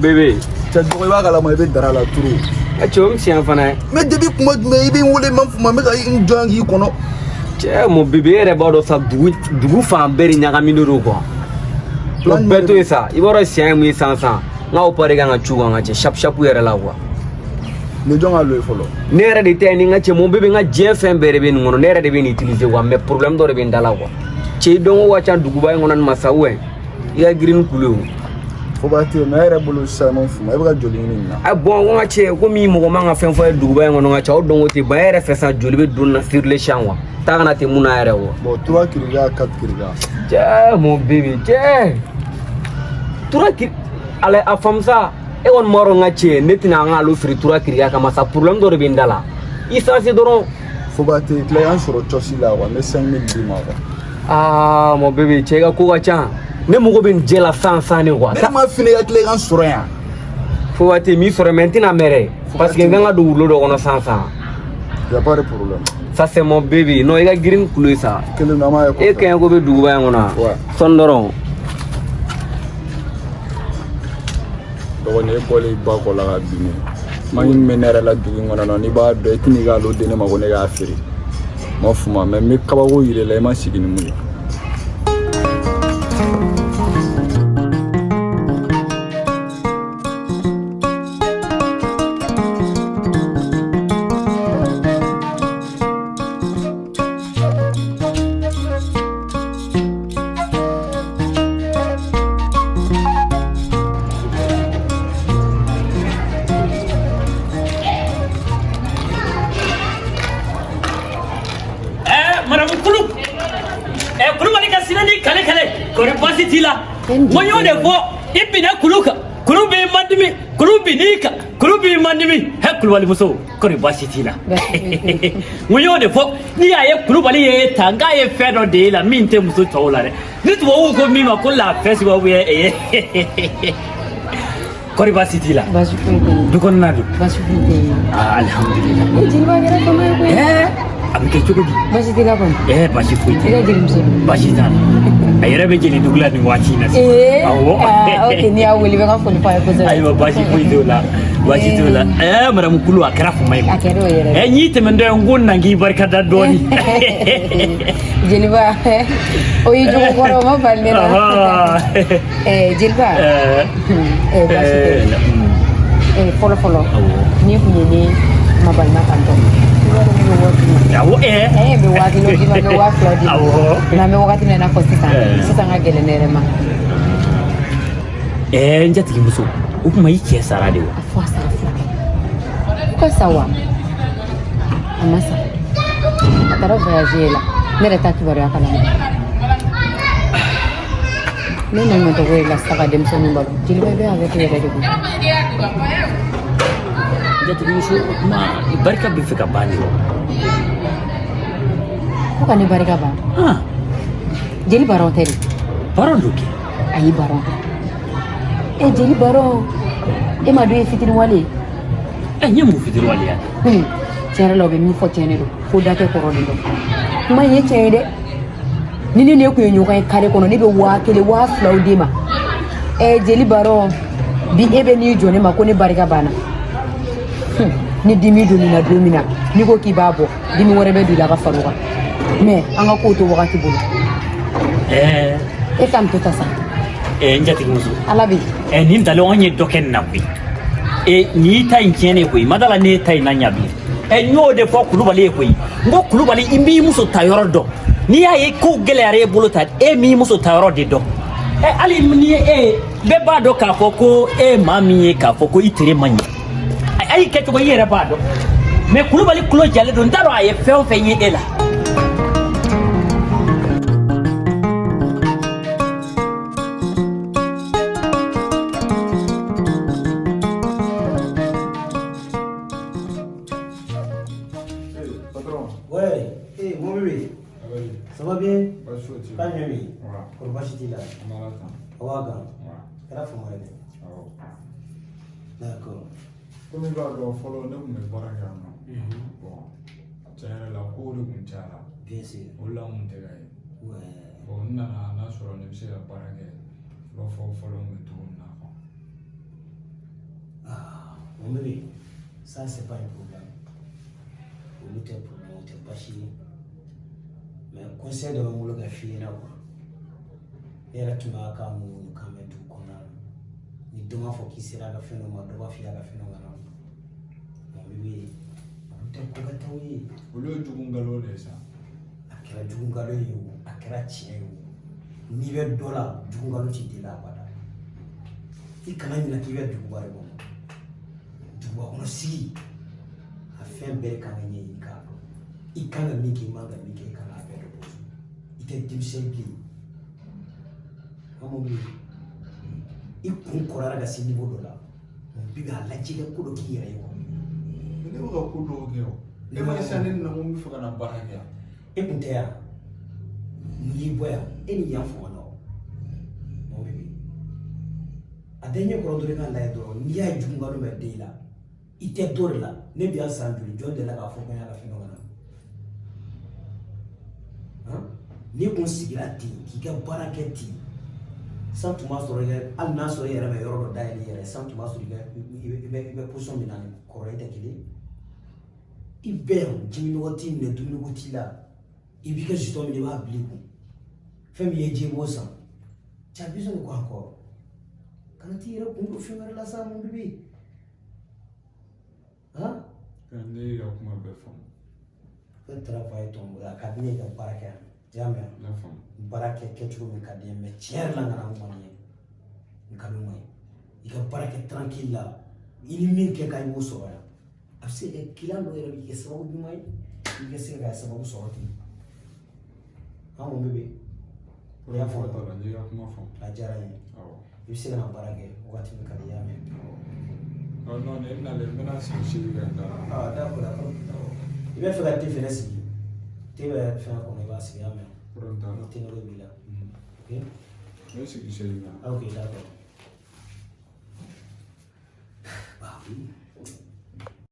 bébé. Tu as droit à la main de la tour. Tu me tiens, Fana. Mais depuis que moi, je vais vous les mains pour ma une jungle. Tiens, mon bébé est d'abord sa dougou fan berina minuro quoi. Le beto est ça. Il va rester un mille cinq cents. Là, on parle d'un chouan, chap chap ou la voix. Les gens à le follow. Nera de tending à mon bébé n'a jamais fait un bébé, non, nera de bien utiliser one, mais problème de bien dans la voix. Chez donc, watch un dougouba en un massaoué. Il y a green couleur. Faut bâtir, mais elle a boulot ça, mon fou. Elle va joli. Ah bon, on a chez comme il m'a fait un fois dougouba en un chat, donc tu vas faire ça joli sur les champs. T'as un témoin. Bon, 3 kg, 4 kg. Tiens, mon bébé, tiens. Toi qui allez à femme ça. Et on m'a ngaché, netina nga lo fritura kriya kama sa problème do rebindala. Isa c'est doron. Faut battre client sur le chossi là, mais 5000 dimas. Ah mon bébé, chega ko gacha. Ne mo go ben jela sans ne quoi. Mais ma fini avec les gens sur rien. Faut battre mi sur maintenant mere. Parce que nga do lo do kono sans. Y a pas de problème. Ça c'est mon bébé. Non, il a green couleur ça. Que le nama est. Et quand go be duba ngona. Ouais. Son doron. On est pour les bas pour la bine. Mani menera la dugu ngona ni ba do etini ga lo dene ma ko ne ga afiri. Mo fuma mais me kabago yire la ma sigini mu. Moyo de fo ibina kuluka kulubi mandimi kulubi nika kulubi mandimi he kulwali muso kori basitila moyo de fo ni aye kulubali ye tanga ye fedo de la minte muso tola re ni to wo ko mi ma ko la fesi wo ye kori basitila basu fuite dukon nadu basu fuite alhamdulillah jilwa gara ko mai abike chukudi basitila kon basu fuite ila jirimse basitala ayere be jeli dugla ni wati na okay ni awuli be ka foni fa ko zai ayo bashi fuidola bashi dola mara mukulu akara fu mai akero yere nyi temende ngonna ngi barka da doni jilba o yi jogo koro ma balle na jilba bashi folo ni ku ni ma balma kanto yawo be wati no dino be wa flodi na me wakati na ko sisa nga gele nere ma njati muso ukuma yiki sara de wa afasa ko sawa amasa atara voyager la nere taki bari akala ne na mo to we la saka dem so numba jilba be avec le radio njati muso ma barka bi fika bani ko kani barka ba jeli baron teri baron duki ayi baron jeli baron ma do fitini wale nyemu fitini wale ya tiare lo be mi fo tiene do fo date ko ro do ma ye tiene de ni ne ko nyu kan kare kono ni be wa kele wa flaudi ma jeli baron bi ebe ni jone ma ko ni barka bana ni dimi do ni na domina ni ko ki babo dimi wore be du la ka faruka mais anga ko to wakati bulu kam to tasa njati muso alabi ni ndale onye doken na bi ni ta inkene ko madala ne ta inanya bi nyo de fo kulubali ko ngo kulubali imbi muso tayoro do ni aye ko gelere buluta mi muso tayoro de do ali ni be ba do ka fo ko mami ka fo ko itire manya ay ke to yere ba do mais kulubali kulo jale do ndaro aye feo fe yedela Ça va bien? Pas mieux. Pour Bachitila. Waga. D'accord. Comme il va le follow, nous me baragana. Bon, tiens la cour de Muntara. Bien sûr. Ola Muntera. Ouais. Bon, on a sur le monsieur à Baragay. L'offre follow me tourne. bébé, ça c'est pas un problème. Olu tɛ problème, o tɛ basi ye. Mais conseil dɔ bɛ n bolo ka f'i ɲɛna quoi. Ne yɛrɛ tun b'a ka munumunu kan mɛn dugu kɔnɔna na. Ni dɔ m'a fɔ k'i sera a ka fɛn dɔ ma, dɔ b'a f'i y'a ka fɛn dɔ kana. Bon bébé, olu tɛ ko ka t'aw ye. Olu ye jugu nkalon de ye sa. A kɛra jugu nkalon ye o, a kɛra tiɲɛ ye o. N'i bɛ dɔ la, jugu nkalon t'i deli abada. I kana ɲinɛ k'i bɛ duguba de kɔnɔ. Duguba kɔnɔ sigi, a fɛn bɛɛ kan ka ɲɛɲini k'a dɔn. I kan ka min kɛ, i man ka min kɛ, i kan k'a bɛɛ dɔn. I tɛ denmisɛnnin bilen. Amu bilen, i kun kɔrɔyara ka se niveau dɔ la. Bi b'a lajɛ ka ko dɔ k'i yɛrɛ ye quoi. Ne bɛ ka ko dɔw kɛ o. E ma sisan ne nana ko n bɛ fɛ ka na baara kɛ yan. E kun tɛ yan. N'i y'i bɔ yan, e ni yan fanga na o. Mon bébé. A den ɲɛ kɔrɔ dɔrɔn i k'a lajɛ dɔrɔn n'i y'a ye jugu nkalon bɛ den la, i tɛ dɔ de la. Ne bɛ yan san joli jɔn delila k'a fɔ ko n y'a ka fɛn dɔ kana. N'i kun sigira ten k'i ka baara kɛ ten, san tun b'a sɔrɔ hali n'a sɔrɔ i yɛrɛ bɛ yɔrɔ dɔ dayɛlɛ i yɛrɛ, san tun b'a sɔrɔ i bɛ position min na ni kɔrɔ, i tɛ kelen. I bɛ yan jiminɔgɔ t'i minɛ, dumuniko t'i la. I b'i ka jitɔ minɛ i b'a bila i kun. Fɛn min ye ji i b'o san. Tu as besoin de quoi encore? Kana t'i yɛrɛ kun don fɛn wɛrɛ la sa mon bébé. Ne y'i ka kuma bɛɛ faamu. Fɛn travail ton bolo, a ka di ne ye ka baara kɛ yan. I y'a mɛn? Ne faamu. Baara kɛcogo min ka di n ye mais tiɲɛ yɛrɛ la n kana n kɔni ye. N nkalon ma ɲi. I ka baara kɛ tranquille la. I ni min kɛ kan i b'o sɔrɔ yan. A bɛ se ka kɛ client dɔ yɛrɛ bɛ kɛ sababu ɲuman ye. I ka se ka sababu sɔrɔ ten. Mon bébé. I y'a fɔ ta la, n y'i ka kuma faamu. A diyara n ye. Awɔ. I bɛ se ka na baara kɛ wagati min ka di i y'a mɛn. Non, ne nalen n bɛna sigi sigi ka da. D'accord. I bɛ fɛ ka te fɛnɛ sigi. Te bɛ fɛn kɔnɔ i b'a sigi, i y'a mɛn? Problème t'a la. Ni te nɔrɔ b'i la. Ok? Ne sigi sigi ka. Ok, d'accord. Bah oui.